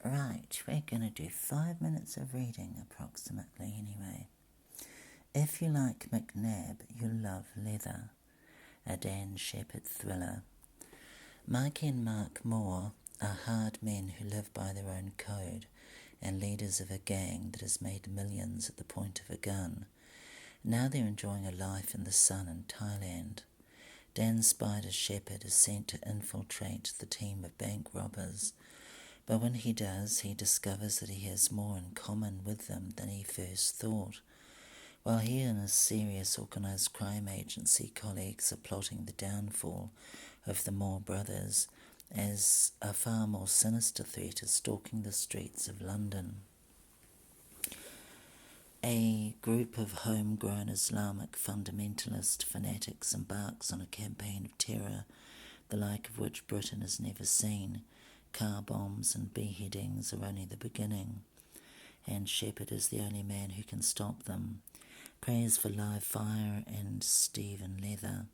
Right, we're going to do 5 minutes of reading approximately anyway. If you like McNab, you'll love Leather, a Dan Shepherd thriller. Mike and Mark Moore are hard men who live by their own code and leaders of a gang that has made millions at the point of a gun. Now they're enjoying a life in the sun in Thailand. Dan Spider Shepherd is sent to infiltrate the team of bank robbers, but when he does, he discovers that he has more in common with them than he first thought. While he and his serious organised crime agency colleagues are plotting the downfall of the Moore brothers, as a far more sinister threat is stalking the streets of London. A group of homegrown Islamic fundamentalist fanatics embarks on a campaign of terror, the like of which Britain has never seen. Car bombs and beheadings are only the beginning, and Shepherd is the only man who can stop them. Praise for Live Fire and Stephen Leather.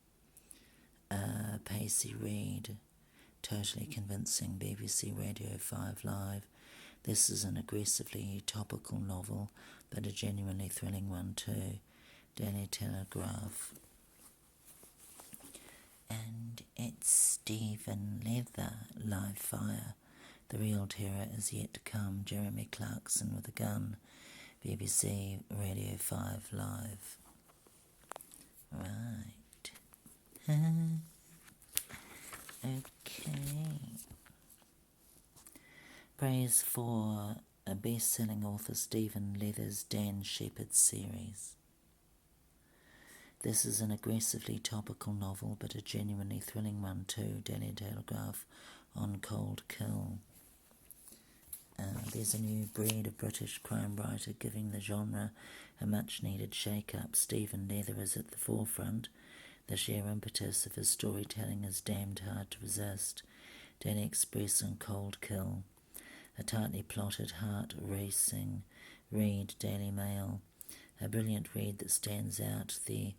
Pacey Reed, totally convincing, BBC Radio 5 Live. This is an aggressively topical novel, but a genuinely thrilling one too. Daily Telegraph. And it's Stephen Leather, Live Fire. The real terror is yet to come. Jeremy Clarkson with a gun. BBC Radio 5 Live. Right. Okay. Praise for a best-selling author Stephen Leather's Dan Shepherd series. This is an aggressively topical novel, but a genuinely thrilling one too. Daily Telegraph on Cold Kill. There's a new breed of British crime writer giving the genre a much-needed shake-up. Stephen Leather is at the forefront. The sheer impetus of his storytelling is damned hard to resist. Daily Express and Cold Kill. A tightly plotted, heart-racing read. Daily Mail. A brilliant read that stands out of the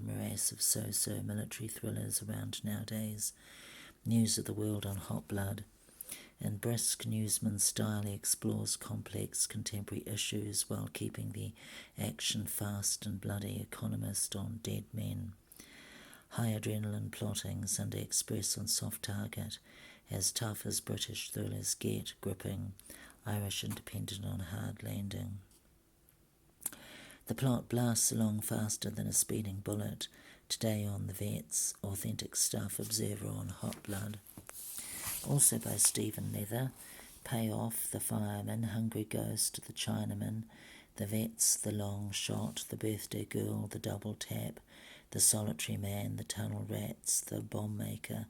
morass of so-so military thrillers around nowadays. News of the World on Hot Blood. In brisk newsman style, he explores complex contemporary issues while keeping the action fast and bloody. Economist on Dead Men. High adrenaline plotting. Sunday Express on Soft Target. As tough as British thrillers get. Gripping. Irish Independent on Hard Landing. The plot blasts along faster than a speeding bullet. Today on The Vets. Authentic stuff. Observer on Hot Blood. Also by Stephen Leather. Payoff, The Fireman, Hungry Ghost, The Chinaman, The Vets, The Long Shot, The Birthday Girl, The Double Tap, The Solitary Man, The Tunnel Rats, The Bomb Maker,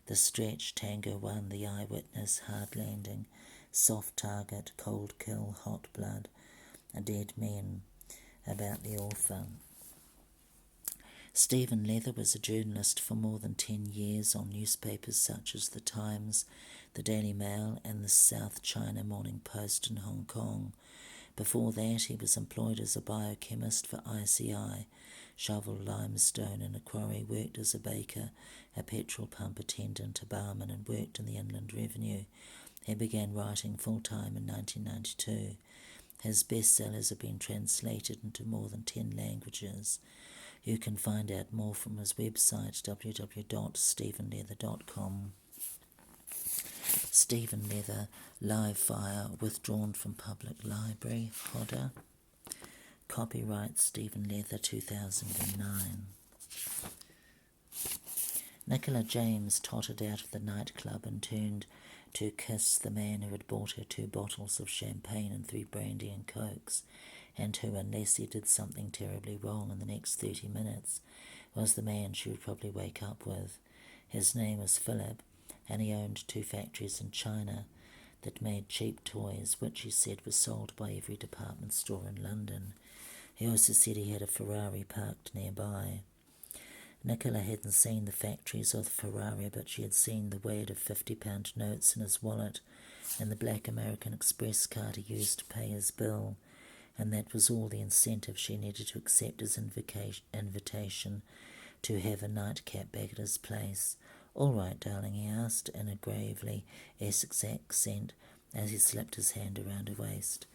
The Stretch, Tango 1, The Eyewitness, Hard Landing, Soft Target, Cold Kill, Hot Blood, Dead Men. About the author. Stephen Leather was a journalist for more than 10 years on newspapers such as The Times, The Daily Mail and the South China Morning Post in Hong Kong. Before that, he was employed as a biochemist for ICI, shoveled limestone in a quarry, worked as a baker, a petrol pump attendant, a barman, and worked in the Inland Revenue. He began writing full-time in 1992. His bestsellers have been translated into more than 10 languages. You can find out more from his website, www.stephenleather.com. Stephen Leather, Live Fire, withdrawn from Public Library, Hodder. Copyright Stephen Leather, 2009. Nicola James tottered out of the nightclub and turned to kiss the man who had bought her 2 bottles of champagne and 3 brandy and cokes, and who, unless he did something terribly wrong in the next 30 minutes, was the man she would probably wake up with. His name was Philip, and he owned 2 factories in China that made cheap toys, which he said were sold by every department store in London. He also said he had a Ferrari parked nearby. Nicola hadn't seen the factories or the Ferrari, but she had seen the weight of £50 notes in his wallet and the black American Express card he used to pay his bill, and that was all the incentive she needed to accept his invitation to have a nightcap back at his place. All right, darling, he asked in a gravely Essex accent as he slipped his hand around her waist.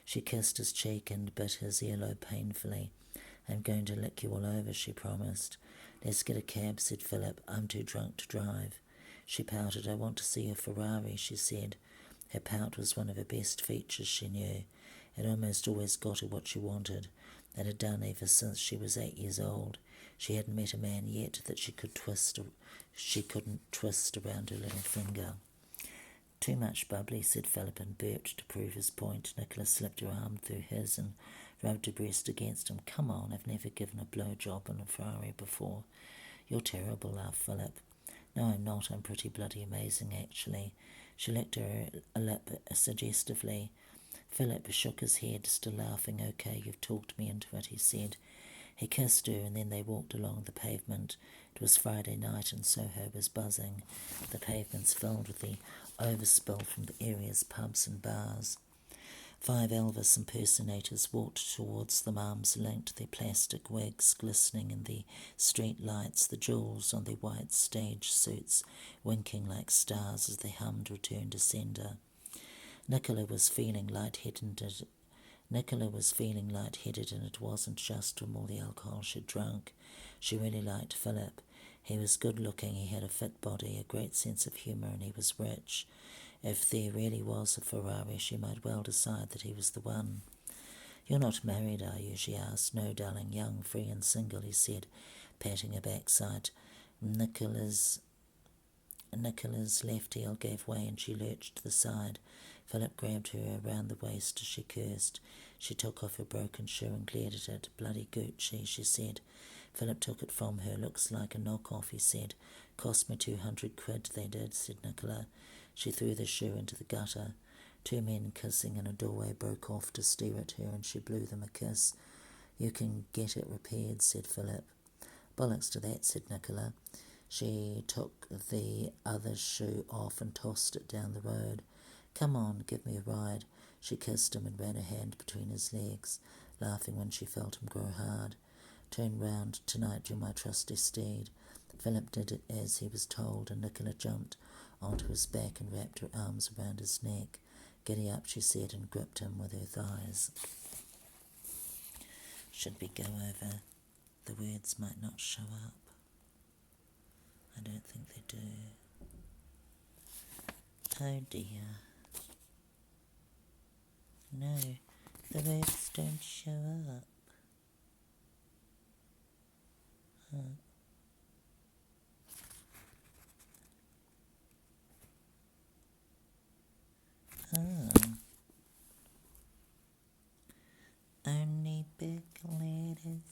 She kissed his cheek and bit his earlobe painfully. I'm going to lick you all over, she promised. Let's get a cab, said Philip. I'm too drunk to drive. She pouted. I want to see your Ferrari, she said. Her pout was one of her best features, she knew. It almost always got her what she wanted. It had done ever since she was 8 years old. She hadn't met a man yet that she couldn't twist around her little finger. Too much bubbly, said Philip, and burped to prove his point. Nicola slipped her arm through his and rubbed her breast against him. Come on, I've never given a blowjob in a Ferrari before. You're terrible, laughed Philip. No, I'm not. I'm pretty bloody amazing, actually. She licked her lip suggestively. Philip shook his head, still laughing. Okay, you've talked me into it, he said. He kissed her, and then they walked along the pavement. It was Friday night, and Soho was buzzing, the pavements filled with the overspill from the area's pubs and bars. 5 Elvis impersonators walked towards them, arms linked, their plastic wigs glistening in the street lights, the jewels on their white stage suits winking like stars as they hummed Return to Sender. Nicola was feeling light-headed, and it wasn't just from all the alcohol she'd drunk. She really liked Philip. He was good-looking, he had a fit body, a great sense of humour, and he was rich. If there really was a Ferrari, she might well decide that he was the one. You're not married, are you? She asked. No, darling, young, free and single, he said, patting her backside. Nicola's left heel gave way and she lurched to the side. Philip grabbed her around the waist as she cursed. She took off her broken shoe and glared at it. Bloody Gucci, she said. Philip took it from her. Looks like a knock-off, he said. Cost me 200 quid, they did, said Nicola. She threw the shoe into the gutter. 2 men kissing in a doorway broke off to stare at her, and she blew them a kiss. You can get it repaired, said Philip. Bollocks to that, said Nicola. She took the other shoe off and tossed it down the road. Come on, give me a ride. She kissed him and ran her hand between his legs, laughing when she felt him grow hard. Turn round, tonight you're my trusty steed. Philip did it as he was told, and Nicola jumped onto his back and wrapped her arms around his neck. Giddy up, she said, and gripped him with her thighs. Should we go over? The words might not show up. I don't think they do. Oh dear. No, the words don't show up. Only big letters.